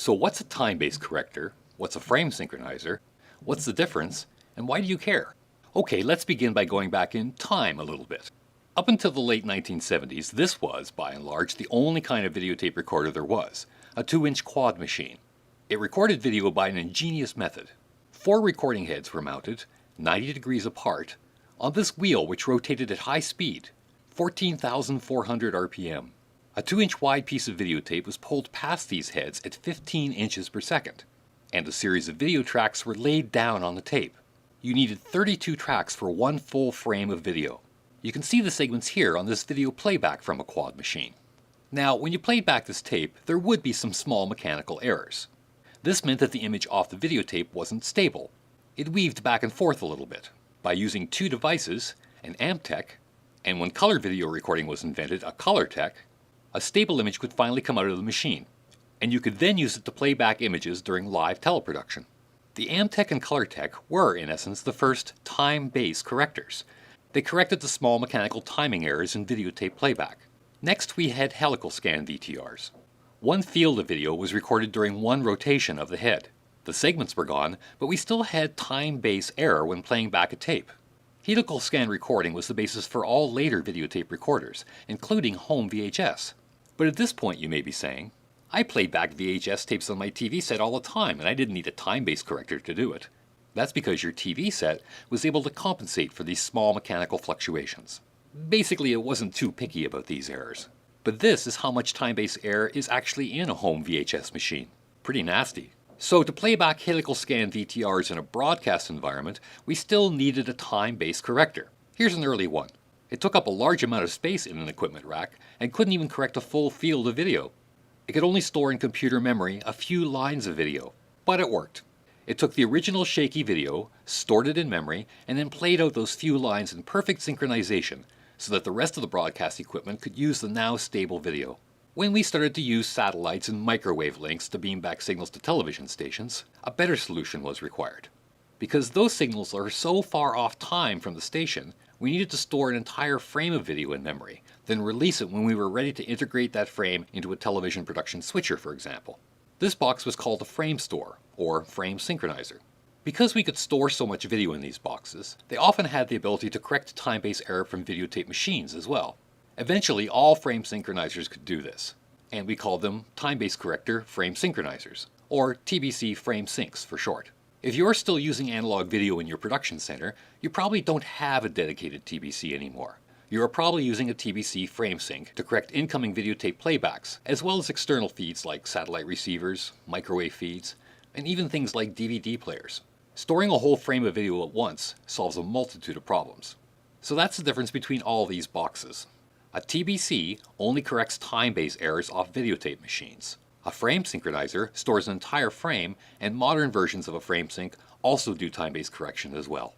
So what's a time-based corrector? What's a frame synchronizer? What's the difference? And why do you care? Okay, let's begin by going back in time a little bit. Up until the late 1970s, this was, by and large, the only kind of videotape recorder there was, a 2-inch quad machine. It recorded video by an ingenious method. 4 recording heads were mounted, 90 degrees apart, on this wheel which rotated at high speed, 14,400 RPM. A 2-inch wide piece of videotape was pulled past these heads at 15 inches per second, and a series of video tracks were laid down on the tape. You needed 32 tracks for one full frame of video. You can see the segments here on this video playback from a quad machine. Now, when you played back this tape, there would be some small mechanical errors. This meant that the image off the videotape wasn't stable. It weaved back and forth a little bit. By using 2 devices, an Amtech, and when color video recording was invented, a ColorTech, a stable image could finally come out of the machine, and you could then use it to play back images during live teleproduction. The Amtech and ColorTech were, in essence, the first time-based correctors. They corrected the small mechanical timing errors in videotape playback. Next, we had helical scan VTRs. One field of video was recorded during one rotation of the head. The segments were gone, but we still had time-based error when playing back a tape. Helical scan recording was the basis for all later videotape recorders, including home VHS. But at this point you may be saying, I played back VHS tapes on my TV set all the time and I didn't need a time-based corrector to do it. That's because your TV set was able to compensate for these small mechanical fluctuations. Basically, it wasn't too picky about these errors. But this is how much time-based error is actually in a home VHS machine. Pretty nasty. So to play back helical scan VTRs in a broadcast environment, we still needed a time-based corrector. Here's an early one. It took up a large amount of space in an equipment rack and couldn't even correct a full field of video. It could only store in computer memory a few lines of video, but it worked. It took the original shaky video, stored it in memory, and then played out those few lines in perfect synchronization so that the rest of the broadcast equipment could use the now stable video. When we started to use satellites and microwave links to beam back signals to television stations, a better solution was required. Because those signals are so far off time from the station, we needed to store an entire frame of video in memory, then release it when we were ready to integrate that frame into a television production switcher, for example. This box was called a frame store, or frame synchronizer. Because we could store so much video in these boxes, they often had the ability to correct time-based error from videotape machines as well. Eventually, all frame synchronizers could do this, and we called them time-based corrector frame synchronizers, or TBC frame syncs for short. If you're still using analog video in your production center, you probably don't have a dedicated TBC anymore. You are probably using a TBC frame sync to correct incoming videotape playbacks, as well as external feeds like satellite receivers, microwave feeds, and even things like DVD players. Storing a whole frame of video at once solves a multitude of problems. So that's the difference between all these boxes. A TBC only corrects time-based errors off videotape machines. A frame synchronizer stores an entire frame, and modern versions of a frame sync also do time-based correction as well.